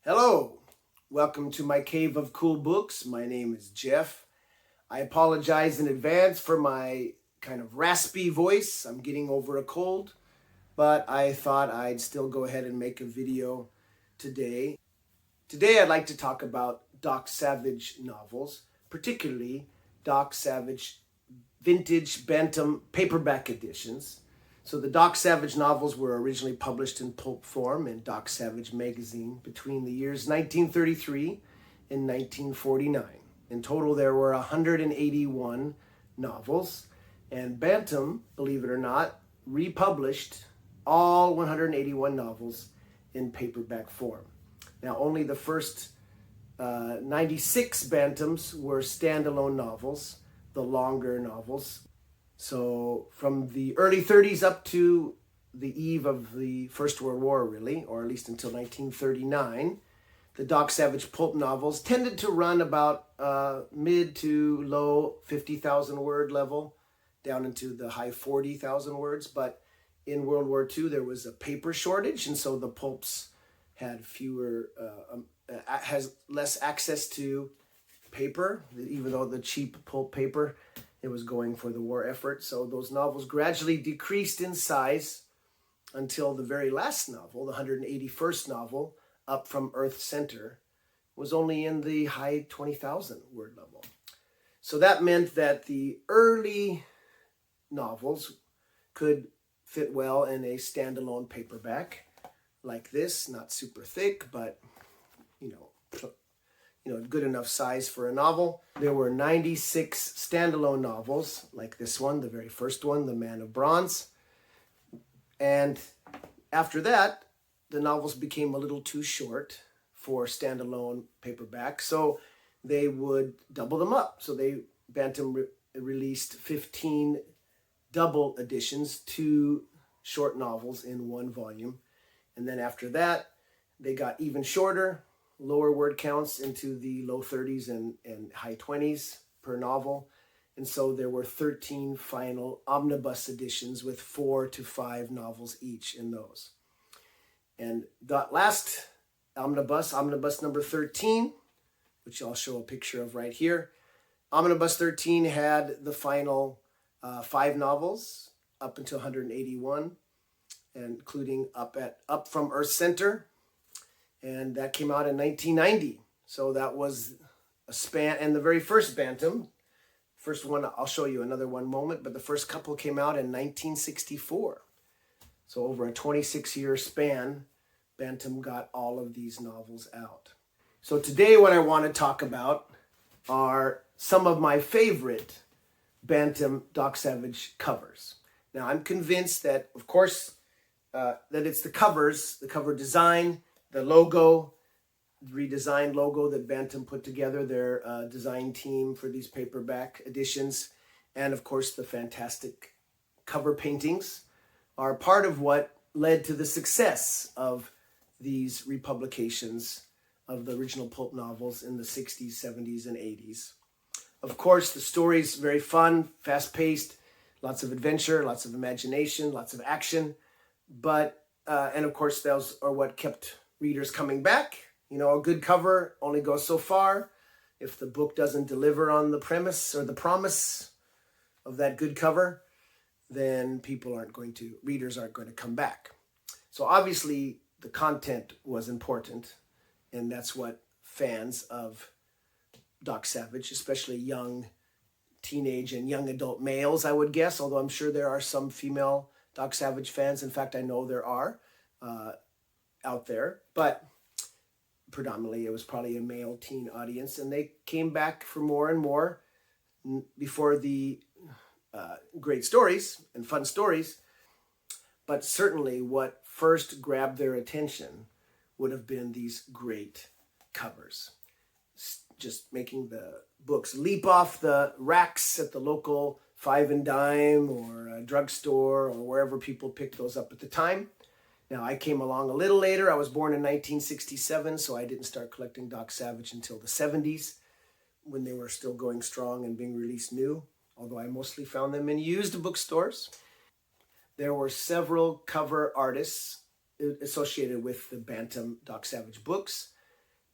Hello, welcome to my cave of cool books. My name is Jeff. I apologize in advance for my kind of raspy voice. I'm getting over a cold, but I thought I'd still go ahead and make a video today. Today I'd like to talk about Doc Savage novels, particularly Doc Savage vintage Bantam paperback editions. So the Doc Savage novels were originally published in pulp form in Doc Savage magazine between the years 1933 and 1949. In total, there were 181 novels, and Bantam, believe it or not, republished all 181 novels in paperback form. Now, only the first 96 Bantams were standalone novels, the longer novels. So from the early 30s up to the eve of the First World War, really, or at least until 1939, the Doc Savage pulp novels tended to run about mid to low 50,000 word level, down into the high 40,000 words. But in World War II, there was a paper shortage, and so the pulps had has less access to paper, even though the cheap pulp paper, it was going for the war effort. So those novels gradually decreased in size until the very last novel, the 181st novel, Up from Earth's Center, was only in the high 20,000 word level. So that meant that the early novels could fit well in a standalone paperback like this, not super thick, but good enough size for a novel. There were 96 standalone novels like this one, the very first one, The Man of Bronze. And after that, the novels became a little too short for standalone paperback, so they would double them up. So Bantam released 15 double editions, 2 short novels in one volume. And then after that, they got even shorter, lower word counts into the low 30s and high 20s per novel. And so there were 13 final omnibus editions with 4 to 5 novels each in those. And that last omnibus number 13, which I'll show a picture of right here, omnibus 13 had the final 5 novels up until 181, including Up from Earth's Center, and that came out in 1990. So that was a span, and the very first Bantam, first one, I'll show you another one moment, but the first couple came out in 1964. So over a 26-year span, Bantam got all of these novels out. So today what I want to talk about are some of my favorite Bantam Doc Savage covers. Now, I'm convinced that, of course, that it's the covers, the cover design, the logo, redesigned logo that Bantam put together, their design team for these paperback editions, and of course the fantastic cover paintings are part of what led to the success of these republications of the original pulp novels in the 60s, 70s, and 80s. Of course, the story's very fun, fast-paced, lots of adventure, lots of imagination, lots of action, but and of course those are what kept readers coming back. A good cover only goes so far. If the book doesn't deliver on the premise or the promise of that good cover, then readers aren't going to come back. So obviously the content was important, and that's what fans of Doc Savage, especially young teenage and young adult males, I would guess, although I'm sure there are some female Doc Savage fans. In fact, I know there are out there, but predominantly it was probably a male teen audience, and they came back for more and more before the great stories and fun stories. But certainly what first grabbed their attention would have been these great covers, just making the books leap off the racks at the local five and dime or a drugstore or wherever people picked those up at the time. Now, I came along a little later. I was born in 1967, so I didn't start collecting Doc Savage until the 70s, when they were still going strong and being released new, although I mostly found them in used bookstores. There were several cover artists associated with the Bantam Doc Savage books.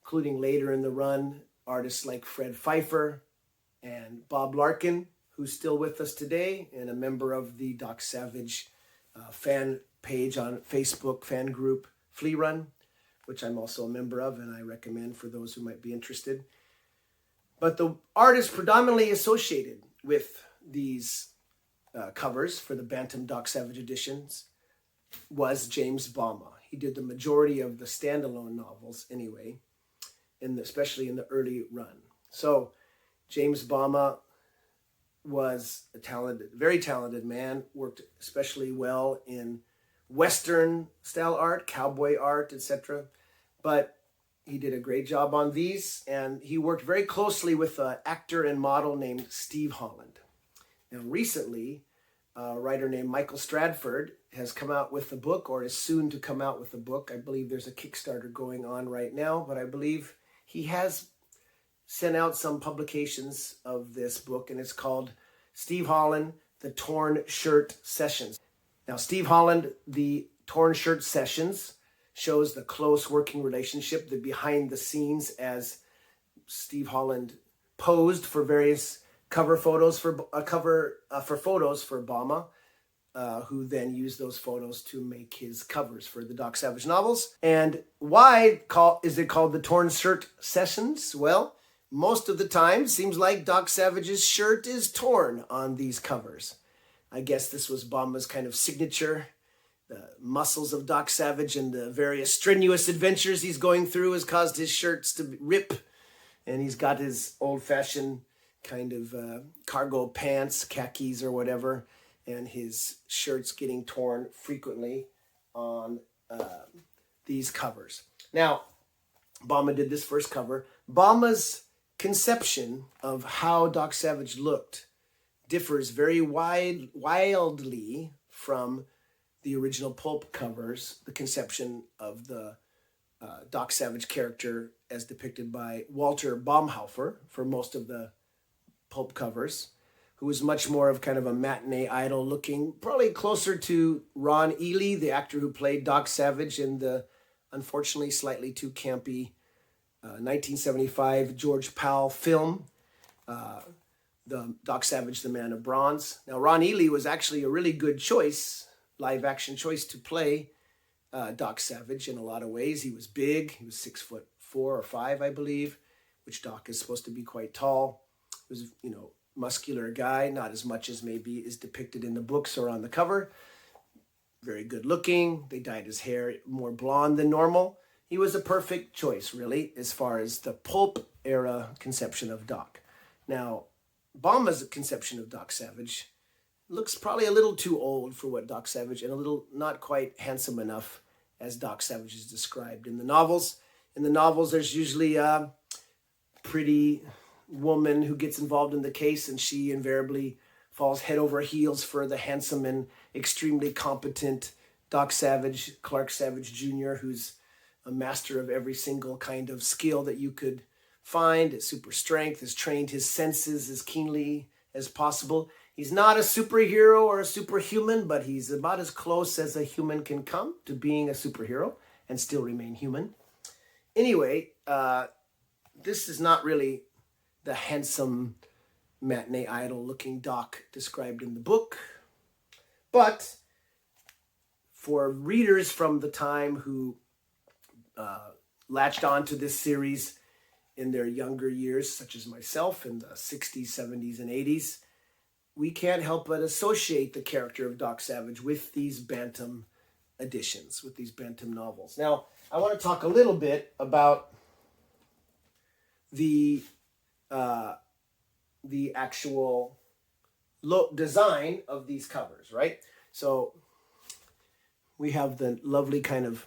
including later in the run, artists like Fred Pfeiffer and Bob Larkin, who's still with us today and a member of the Doc Savage fan page on Facebook, fan group Flea Run, which I'm also a member of and I recommend for those who might be interested. But the artist predominantly associated with these covers for the Bantam Doc Savage editions was James Bama. He did the majority of the standalone novels anyway, especially in the early run. So James Bama was a talented, very talented man, worked especially well in Western style art, cowboy art, etc. But he did a great job on these, and he worked very closely with an actor and model named Steve Holland. Now recently, a writer named Michael Stradford has come out with a book, or is soon to come out with a book. I believe there's a Kickstarter going on right now, but I believe he has sent out some publications of this book, and it's called Steve Holland, The Torn Shirt Sessions. Now, Steve Holland, The Torn Shirt Sessions, shows the close working relationship, the behind the scenes as Steve Holland posed for various cover photos for photos for Bama, who then used those photos to make his covers for the Doc Savage novels. And why is it called the Torn Shirt Sessions? Well, most of the time, seems like Doc Savage's shirt is torn on these covers. I guess this was Bama's kind of signature. The muscles of Doc Savage and the various strenuous adventures he's going through has caused his shirts to rip. And he's got his old-fashioned kind of cargo pants, khakis or whatever, and his shirts getting torn frequently on these covers. Now, Bama did this first cover. Bama's conception of how Doc Savage looked differs very wildly from the original Pulp covers, the conception of the Doc Savage character as depicted by Walter Baumhofer for most of the Pulp covers, who was much more of kind of a matinee idol looking, probably closer to Ron Ely, the actor who played Doc Savage in the unfortunately slightly too campy 1975 George Powell film, the Doc Savage, the Man of Bronze. Now, Ron Ely was actually a really good choice, live action choice to play Doc Savage in a lot of ways. He was big. He was 6'4" or 5", I believe, which Doc is supposed to be quite tall. He was, muscular guy, not as much as maybe is depicted in the books or on the cover. Very good looking. They dyed his hair more blonde than normal. He was a perfect choice, really, as far as the Pulp era conception of Doc. Now, Bama's conception of Doc Savage looks probably a little too old for what Doc Savage, and a little not quite handsome enough as Doc Savage is described in the novels. In the novels, there's usually a pretty woman who gets involved in the case, and she invariably falls head over heels for the handsome and extremely competent Doc Savage, Clark Savage Jr., who's a master of every single kind of skill that you could find. His super strength has trained his senses as keenly as possible. He's not a superhero or a superhuman, but he's about as close as a human can come to being a superhero and still remain human. Anyway, this is not really the handsome matinee idol looking Doc described in the book. But for readers from the time who latched on to this series in their younger years, such as myself in the 60s, 70s, and 80s, we can't help but associate the character of Doc Savage with these Bantam editions, with these Bantam novels. Now, I want to talk a little bit about the actual design of these covers, right? So we have the lovely kind of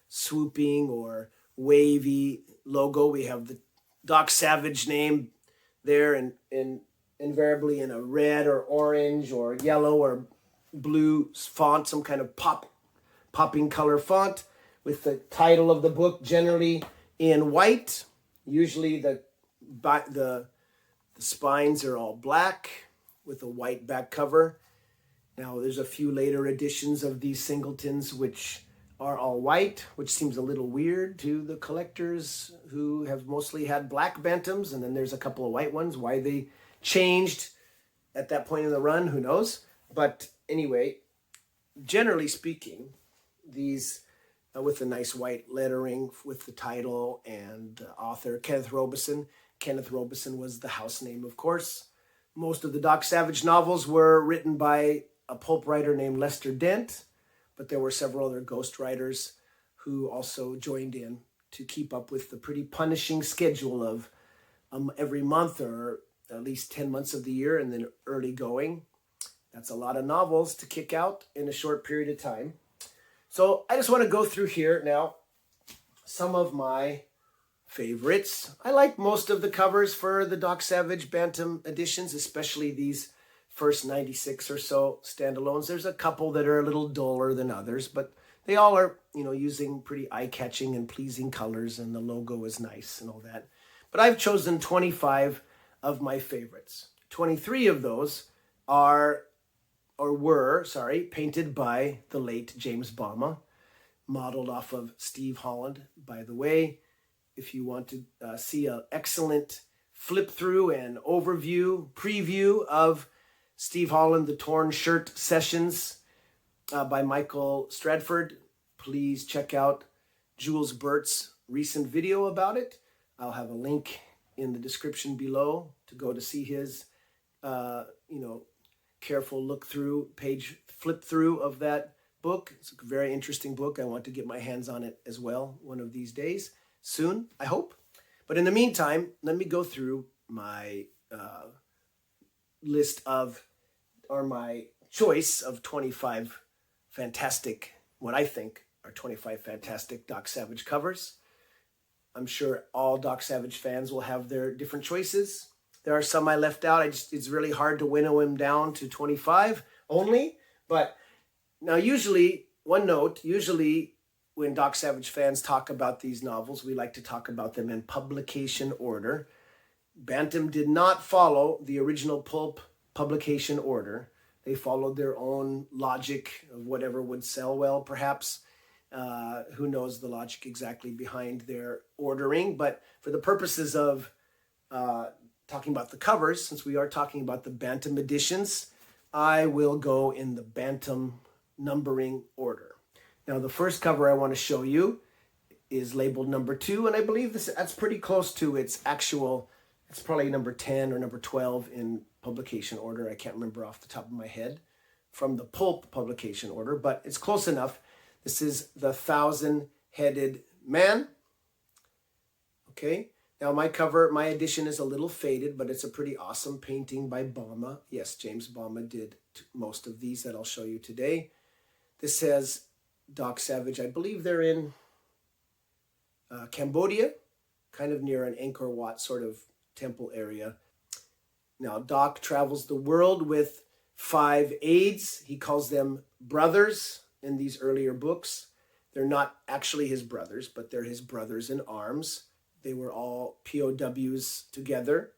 swooping or wavy logo. We have the Doc Savage name there, and invariably in a red or orange or yellow or blue font, some kind of popping color font, with the title of the book generally in white. Usually the spines are all black with a white back cover. Now, there's a few later editions of these singletons which are all white, which seems a little weird to the collectors who have mostly had black Bantams, and then there's a couple of white ones. Why they changed at that point in the run, who knows? But anyway, generally speaking, these with the nice white lettering with the title and author Kenneth Robeson. Kenneth Robeson was the house name, of course. Most of the Doc Savage novels were written by a pulp writer named Lester Dent, but there were several other ghost writers who also joined in to keep up with the pretty punishing schedule of every month, or at least 10 months of the year, and then early going. That's a lot of novels to kick out in a short period of time. So I just want to go through here now some of my favorites. I like most of the covers for the Doc Savage Bantam editions, especially these first 96 or so standalones. There's a couple that are a little duller than others, but they all are, using pretty eye-catching and pleasing colors, and the logo is nice and all that. But I've chosen 25 of my favorites. 23 of those were painted by the late James Bama, modeled off of Steve Holland. By the way, if you want to see an excellent flip through and overview, preview of Steve Holland, The Torn Shirt Sessions by Michael Stradford, please check out Jules Burt's recent video about it. I'll have a link in the description below to go to see his, careful look through, page flip through of that book. It's a very interesting book. I want to get my hands on it as well one of these days, soon, I hope. But in the meantime, let me go through my my choice of 25 fantastic, what I think are 25 fantastic Doc Savage covers. I'm sure all Doc Savage fans will have their different choices. There are some I left out. It's really hard to winnow him down to 25 only. But now usually when Doc Savage fans talk about these novels, we like to talk about them in publication order. Bantam did not follow the original Pulp publication order. They followed their own logic of whatever would sell well, perhaps. Who knows the logic exactly behind their ordering. But for the purposes of talking about the covers, since we are talking about the Bantam editions, I will go in the Bantam numbering order. Now, the first cover I want to show you is labeled number 2, and I believe that's pretty close to its actual. It's probably number 10 or number 12 in publication order. I can't remember off the top of my head from the Pulp publication order, but it's close enough. This is the 1,000-Headed Man. Okay, now my edition is a little faded, but it's a pretty awesome painting by Bama. Yes, James Bama did most of these that I'll show you today. This has Doc Savage. I believe they're in Cambodia, kind of near an Angkor Wat sort of temple area. Now, Doc travels the world with 5 aides. He calls them brothers in these earlier books. They're not actually his brothers, but they're his brothers in arms. They were all POWs together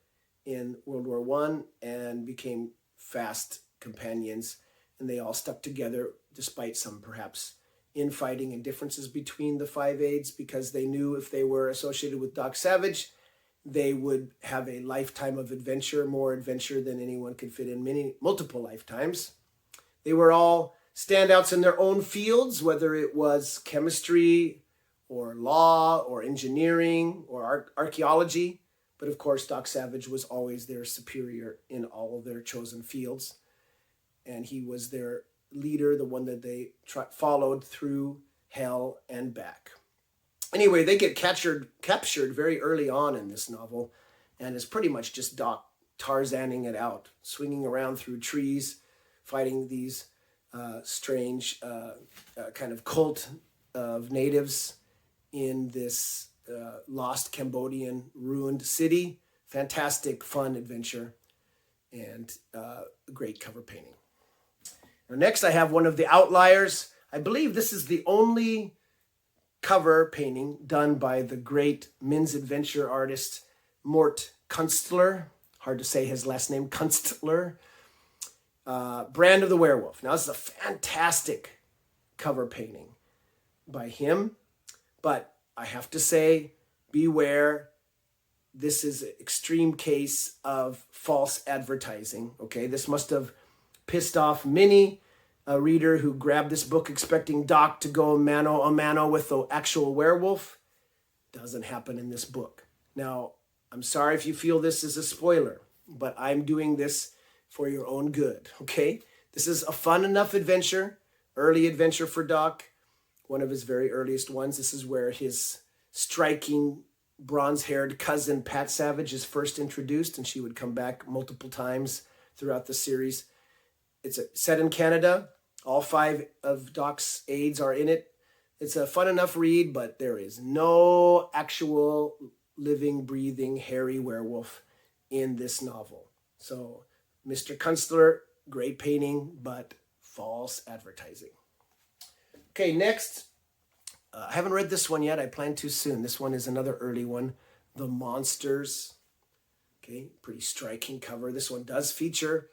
in World War I and became fast companions, and they all stuck together despite some perhaps infighting and differences between the 5 aides, because they knew if they were associated with Doc Savage, they would have a lifetime of adventure, more adventure than anyone could fit in multiple lifetimes. They were all standouts in their own fields, whether it was chemistry or law or engineering or archaeology. But of course, Doc Savage was always their superior in all of their chosen fields. And he was their leader, the one that they followed through hell and back. Anyway, they get captured very early on in this novel, and it's pretty much just Doc Tarzaning it out, swinging around through trees, fighting these strange kind of cult of natives in this lost Cambodian ruined city. Fantastic, fun adventure, and great cover painting. Now, next, I have one of the outliers. I believe this is the only cover painting done by the great men's adventure artist Mort Kunstler. Hard to say his last name, Kunstler. Brand of the Werewolf. Now, this is a fantastic cover painting. by him. But I have to say, beware. This is an extreme case of false advertising. Okay, this must have pissed off many a reader who grabbed this book expecting Doc to go mano a mano with the actual werewolf. Doesn't happen in this book. Now, I'm sorry if you feel this is a spoiler, but I'm doing this for your own good, okay? This is a fun enough adventure, early adventure for Doc, one of his very earliest ones. This is where his striking bronze-haired cousin Pat Savage is first introduced, and she would come back multiple times throughout the series. It's set in Canada. All 5 of Doc's aides are in it. It's a fun enough read, but there is no actual living, breathing, hairy werewolf in this novel. So, Mr. Kunstler, great painting, but false advertising. Okay, next. I haven't read this one yet. I plan to soon. This one is another early one. The Monsters. Okay, pretty striking cover. This one does feature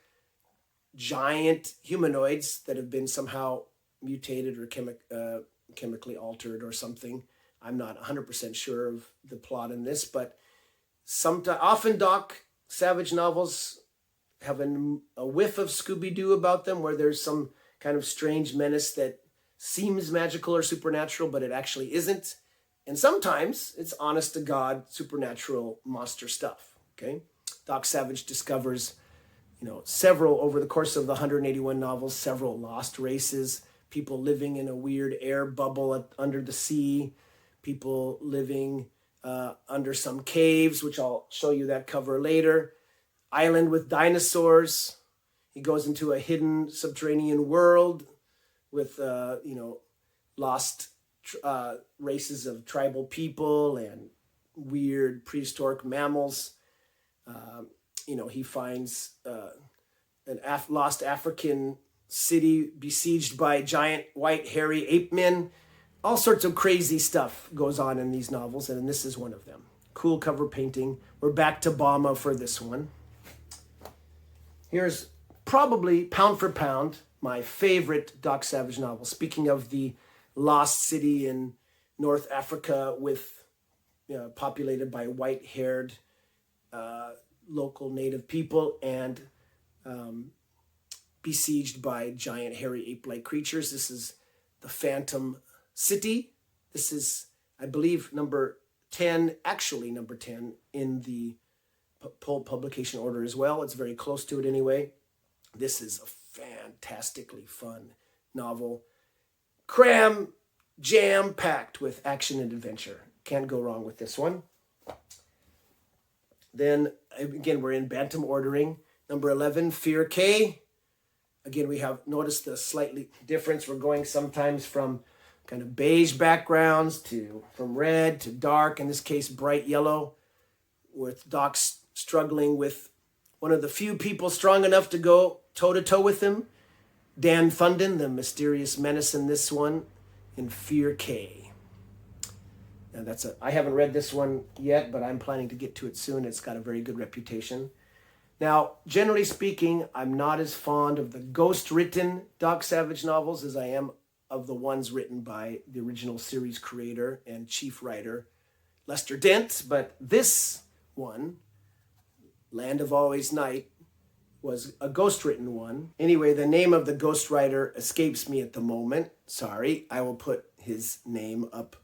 giant humanoids that have been somehow mutated or chemically altered or something. I'm not 100% sure of the plot in this, but often Doc Savage novels have a whiff of Scooby-Doo about them, where there's some kind of strange menace that seems magical or supernatural, but it actually isn't. And sometimes it's honest to God supernatural monster stuff. Okay, Doc Savage discovers several, over the course of the 181 novels, several lost races, people living in a weird air bubble under the sea, people living under some caves, which I'll show you that cover later. Island with dinosaurs. He goes into a hidden subterranean world with, lost races of tribal people and weird prehistoric mammals. He finds an lost African city besieged by giant white hairy ape men. All sorts of crazy stuff goes on in these novels, and this is one of them. Cool cover painting. We're back to Bama for this one. Here's probably, pound for pound, my favorite Doc Savage novel. Speaking of the lost city in North Africa with populated by white-haired local native people and besieged by giant hairy ape-like creatures. This is the Phantom City. This is, I believe, number 10 in the Pulp publication order as well. It's very close to it anyway. This is a fantastically fun novel. Jam-packed with action and adventure. Can't go wrong with this one. Then, again, we're in Bantam ordering. Number 11, Fear K. Again, we have noticed the slightly difference. We're going sometimes from kind of beige backgrounds from red to dark, in this case, bright yellow, with Doc struggling with one of the few people strong enough to go toe-to-toe with him, Dan Thunden, the mysterious menace in this one, in Fear K. Now I haven't read this one yet, but I'm planning to get to it soon. It's got a very good reputation. Now, generally speaking, I'm not as fond of the ghost-written Doc Savage novels as I am of the ones written by the original series creator and chief writer, Lester Dent. But this one, Land of Always Night, was a ghost-written one. Anyway, the name of the ghostwriter escapes me at the moment. Sorry, I will put his name up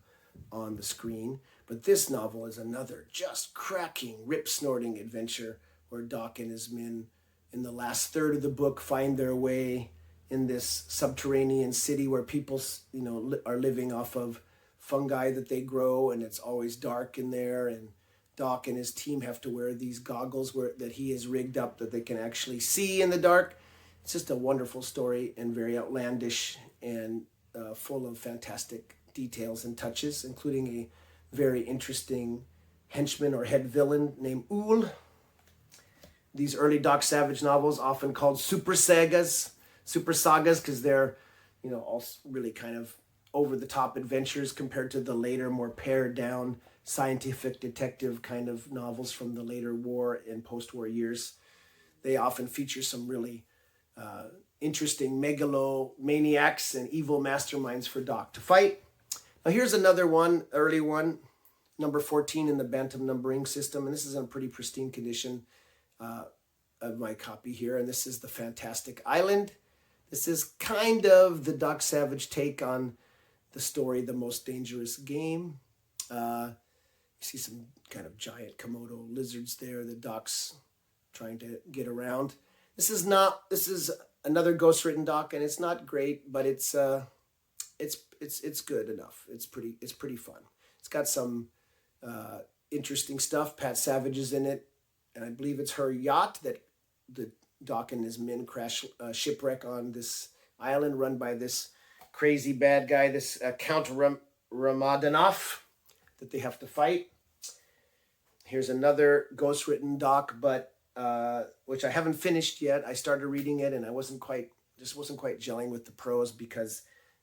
on the screen. But this novel is another just cracking, rip-snorting adventure where Doc and his men in the last third of the book find their way in this subterranean city where people, are living off of fungi that they grow, and it's always dark in there, and Doc and his team have to wear these goggles that he has rigged up that they can actually see in the dark. It's just a wonderful story and very outlandish and full of fantastic details and touches, including a very interesting henchman or head villain named Ool. These early Doc Savage novels, often called super sagas because they're, all really kind of over-the-top adventures compared to the later, more pared-down, scientific detective kind of novels from the later war and post-war years. They often feature some really interesting megalomaniacs and evil masterminds for Doc to fight. Now here's another one, early one, number 14 in the Bantam numbering system, and this is in pretty pristine condition of my copy here, and this is the Fantastic Island. This is kind of the Doc Savage take on the story, The Most Dangerous Game. You see some kind of giant Komodo lizards there that Doc's trying to get around. This is another ghostwritten Doc, and it's not great, but it's good enough. It's pretty fun. It's got some interesting stuff. Pat Savage is in it, and I believe it's her yacht that the Doc and his men crash shipwreck on this island run by this crazy bad guy, this Count Ramadanov, that they have to fight. Here's another ghostwritten Doc, but which I haven't finished yet. I started reading it, and I wasn't quite gelling with the prose because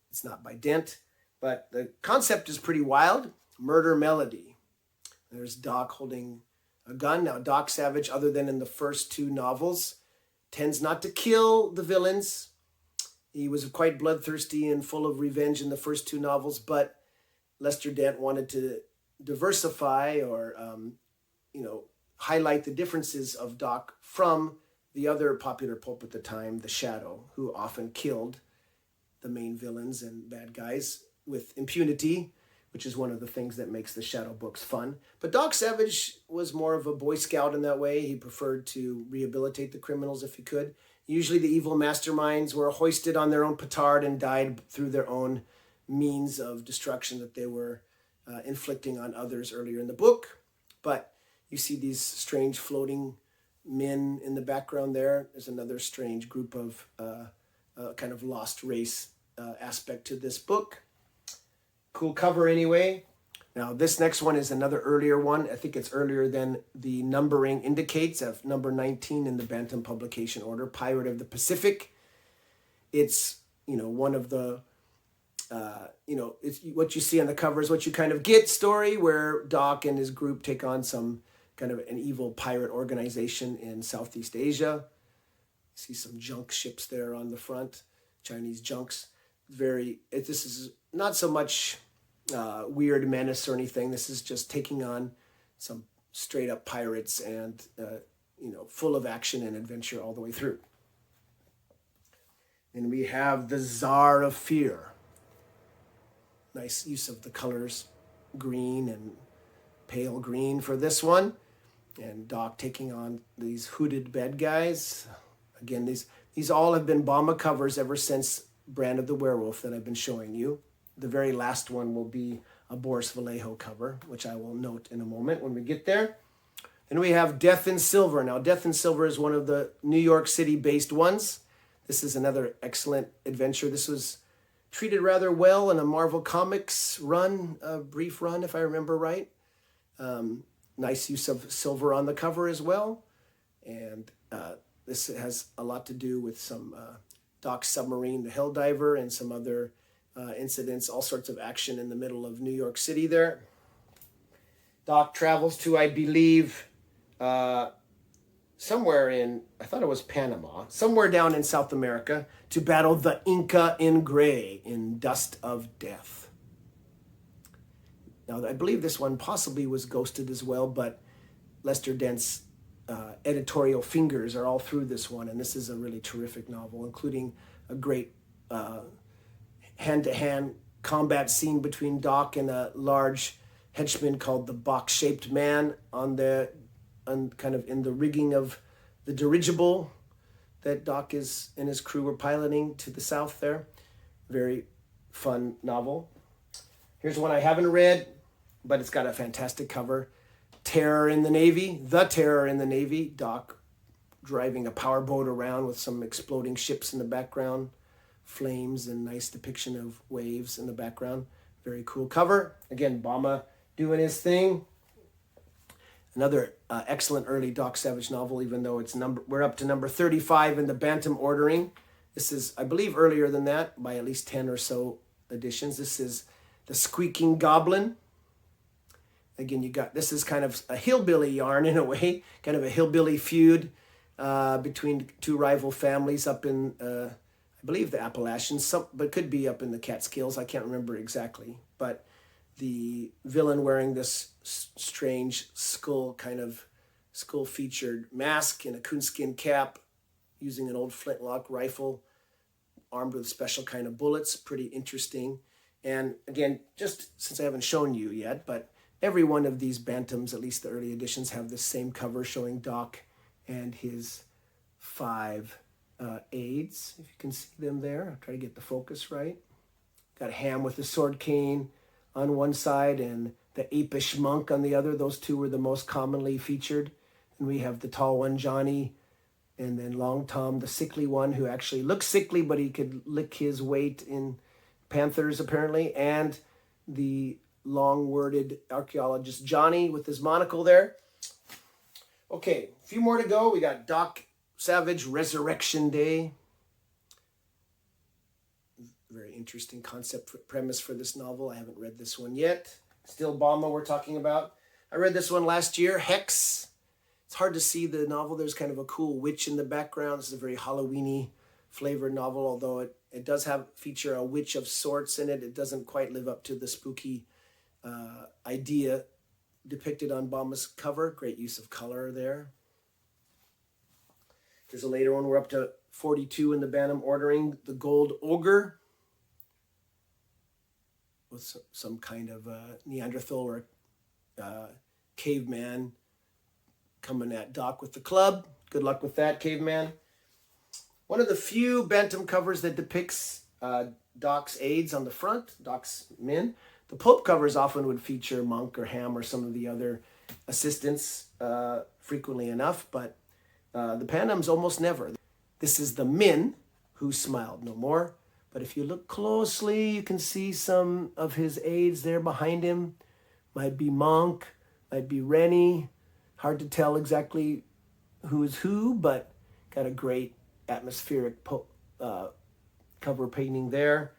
it's not by Dent. But the concept is pretty wild. Murder Melody. There's Doc holding a gun. Now, Doc Savage, other than in the first two novels, tends not to kill the villains. He was quite bloodthirsty and full of revenge in the first two novels, but Lester Dent wanted to diversify or, highlight the differences of Doc from the other popular pulp at the time, The Shadow, who often killed the main villains and bad guys with impunity, which is one of the things that makes the Shadow books fun. But Doc Savage was more of a Boy Scout in that way. He preferred to rehabilitate the criminals if he could. Usually the evil masterminds were hoisted on their own petard and died through their own means of destruction that they were inflicting on others earlier in the book. But you see these strange floating men in the background there. There's another strange group of kind of lost race aspect to this book. Cool cover anyway. Now this next one is another earlier one. I think it's earlier than the numbering indicates, of number 19 in the Bantam publication order, Pirate of the Pacific. It's, one of the, it's what you see on the cover is what you kind of get story, where Doc and his group take on some kind of an evil pirate organization in Southeast Asia. See some junk ships there on the front, Chinese junks. This is not so much weird menace or anything. This is just taking on some straight up pirates and, full of action and adventure all the way through. And we have the Czar of Fear. Nice use of the colors, green and pale green for this one. And Doc taking on these hooded bad guys. Again, these all have been Bama covers ever since Brand of the Werewolf that I've been showing you. The very last one will be a Boris Vallejo cover, which I will note in a moment when we get there. Then we have Death in Silver. Now, Death in Silver is one of the New York City-based ones. This is another excellent adventure. This was treated rather well in a Marvel Comics run, a brief run, if I remember right. Nice use of silver on the cover as well. And this has a lot to do with some Doc's submarine, the Helldiver, and some other incidents, all sorts of action in the middle of New York City there. Doc travels to, I believe, somewhere in, I thought it was Panama, somewhere down in South America, to battle the Inca in gray in Dust of Death. Now, I believe this one possibly was ghosted as well, but Lester Dent's editorial fingers are all through this one, and this is a really terrific novel, including a great hand-to-hand combat scene between Doc and a large henchman called the Box-Shaped Man on kind of in the rigging of the dirigible that Doc and his crew were piloting to the south there. Very fun novel. Here's one I haven't read, but it's got a fantastic cover. Terror in the Navy, The Terror in the Navy. Doc driving a powerboat around with some exploding ships in the background, flames and nice depiction of waves in the background. Very cool cover. Again, Bama doing his thing. Another excellent early Doc Savage novel, even though we're up to number 35 in the Bantam ordering. This is, I believe, earlier than that by at least 10 or so editions. This is The Squeaking Goblin. Again, this is kind of a hillbilly yarn in a way, kind of a hillbilly feud between two rival families up in, I believe, the Appalachians, but could be up in the Catskills. I can't remember exactly. But the villain wearing this strange skull featured mask and a coonskin cap, using an old flintlock rifle, armed with special kind of bullets. Pretty interesting. And again, just since I haven't shown you yet, but every one of these Bantams, at least the early editions, have the same cover showing Doc and his 5 aides, if you can see them there. I'll try to get the focus right. Got Ham with the sword cane on one side and the apish monk on the other. Those two were the most commonly featured. And we have the tall one, Johnny, and then Long Tom, the sickly one, who actually looks sickly, but he could lick his weight in panthers, apparently. And the long-worded archaeologist, Johnny, with his monocle there. Okay, a few more to go. We got Doc Savage, Resurrection Day. Very interesting concept premise for this novel. I haven't read this one yet. Still Bama we're talking about. I read this one last year, Hex. It's hard to see the novel. There's kind of a cool witch in the background. This is a very Halloween-y flavored novel, although it does feature a witch of sorts in it. It doesn't quite live up to the spooky idea depicted on Bama's cover. Great use of color there. There's a later one. We're up to 42 in the Bantam ordering. The Gold Ogre, with some kind of Neanderthal or caveman coming at Doc with the club. Good luck with that, caveman. One of the few Bantam covers that depicts Doc's aides on the front, Doc's men. The Pulp covers often would feature Monk or Ham or some of the other assistants frequently enough, but the Bantams almost never. This is the Min who smiled no more. But if you look closely, you can see some of his aides there behind him. Might be Monk, might be Rennie. Hard to tell exactly who is who, but got a great atmospheric cover painting there.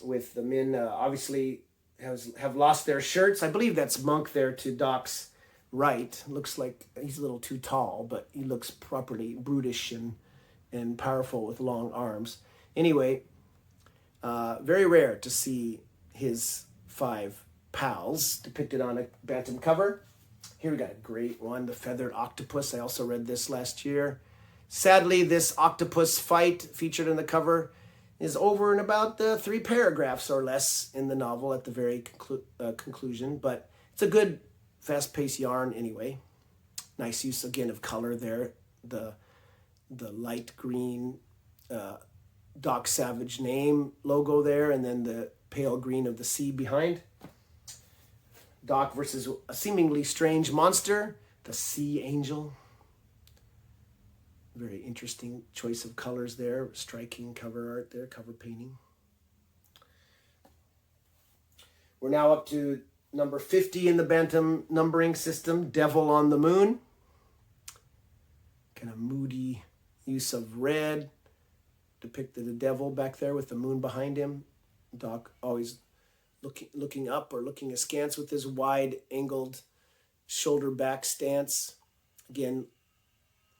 With the men obviously have lost their shirts. I believe that's Monk there to Doc's right. Looks like he's a little too tall, but he looks properly brutish and powerful with long arms. Anyway, very rare to see his 5 pals depicted on a Bantam cover. Here we got a great one, the Feathered Octopus. I also read this last year. Sadly, this octopus fight featured in the cover is over in about 3 paragraphs or less in the novel at the very conclusion. But it's a good, fast-paced yarn anyway. Nice use, again, of color there. The light green Doc Savage name logo there, and then the pale green of the sea behind. Doc versus a seemingly strange monster, the Sea Angel. Very interesting choice of colors there. Striking cover art there, cover painting. We're now up to number 50 in the Bantam numbering system, Devil on the Moon. Kind of moody use of red. Depicted the devil back there with the moon behind him. Doc always looking up or looking askance with his wide-angled shoulder back stance. Again,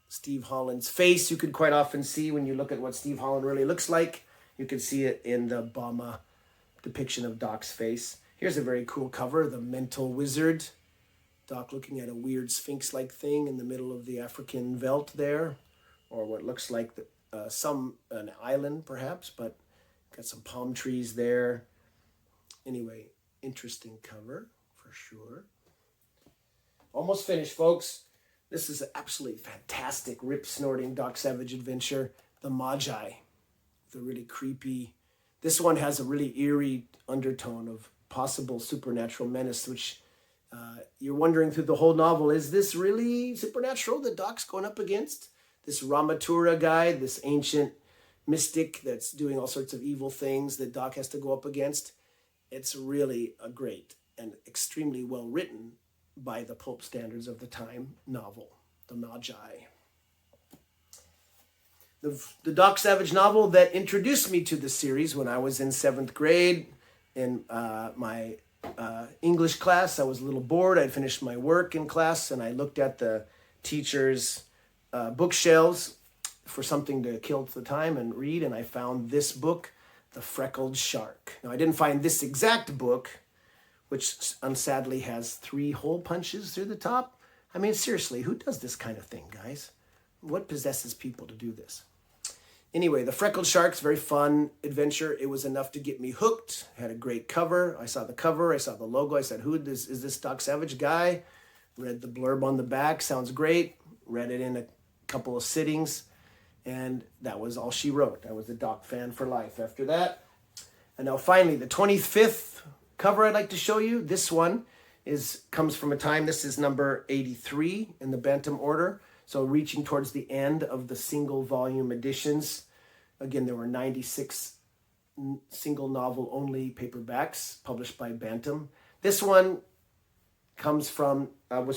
Steve Holland's face you could quite often see when you look at what Steve Holland really looks like. You can see it in the Bama depiction of Doc's face. Here's a very cool cover, the Mental Wizard. Doc looking at a weird sphinx-like thing in the middle of the African veldt there, or what looks like an island perhaps, but got some palm trees there. Anyway, interesting cover for sure. Almost finished, folks. This is an absolutely fantastic rip-snorting Doc Savage adventure, The Magi. The really creepy. This one has a really eerie undertone of possible supernatural menace, which you're wondering through the whole novel, is this really supernatural that Doc's going up against? This Ramatura guy, this ancient mystic that's doing all sorts of evil things that Doc has to go up against. It's really a great and extremely well written, by the pulp standards of the time, novel, The Magi. The Doc Savage novel that introduced me to the series when I was in 7th grade. In my English class, I was a little bored. I'd finished my work in class, and I looked at the teacher's bookshelves for something to kill the time and read, and I found this book, The Freckled Shark. Now, I didn't find this exact book which unsadly has 3 hole punches through the top. I mean, seriously, who does this kind of thing, guys? What possesses people to do this? Anyway, The Freckled Shark's very fun adventure. It was enough to get me hooked. Had a great cover. I saw the cover. I saw the logo. I said, is this Doc Savage guy? Read the blurb on the back. Sounds great. Read it in a couple of sittings. And that was all she wrote. I was a Doc fan for life after that. And now finally, the 25th cover I'd like to show you. This one comes from a time. This is number 83 in the Bantam order. So reaching towards the end of the single volume editions. Again, there were 96 single novel only paperbacks published by Bantam. This one was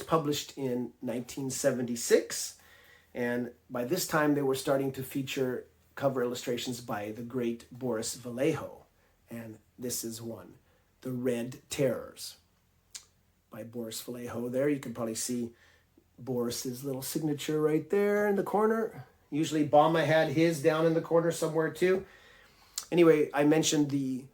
published in 1976. And by this time, they were starting to feature cover illustrations by the great Boris Vallejo. And this is one, The Red Terrors by Boris Vallejo there. You can probably see Boris's little signature right there in the corner. Usually Bama had his down in the corner somewhere too. Anyway, I mentioned the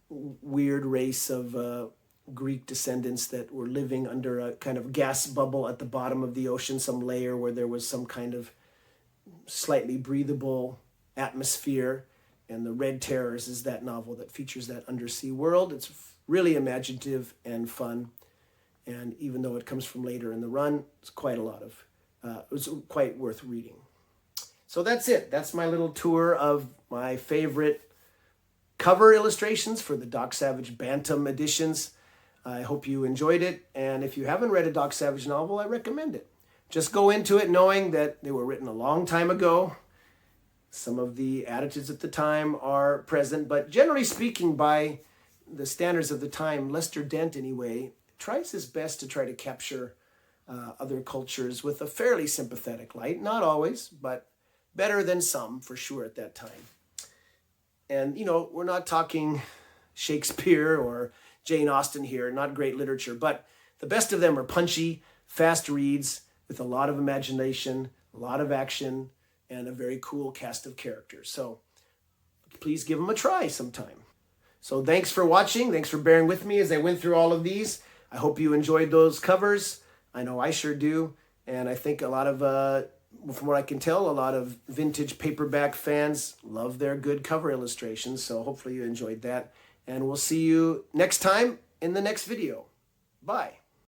weird race of Greek descendants that were living under a kind of gas bubble at the bottom of the ocean, some layer where there was some kind of slightly breathable atmosphere. And The Red Terrors is that novel that features that undersea world. It's really imaginative and fun. And even though it comes from later in the run, it's quite it was quite worth reading. So that's it. That's my little tour of my favorite cover illustrations for the Doc Savage Bantam editions. I hope you enjoyed it. And if you haven't read a Doc Savage novel, I recommend it. Just go into it knowing that they were written a long time ago. Some of the attitudes at the time are present, but generally speaking, by the standards of the time, Lester Dent anyway, tries his best to try to capture other cultures with a fairly sympathetic light. Not always, but better than some for sure at that time. And, we're not talking Shakespeare or Jane Austen here, not great literature, but the best of them are punchy, fast reads with a lot of imagination, a lot of action, and a very cool cast of characters. So please give them a try sometime. So thanks for watching. Thanks for bearing with me as I went through all of these. I hope you enjoyed those covers. I know I sure do. And I think a lot of, from what I can tell, a lot of vintage paperback fans love their good cover illustrations. So hopefully you enjoyed that. And we'll see you next time in the next video. Bye.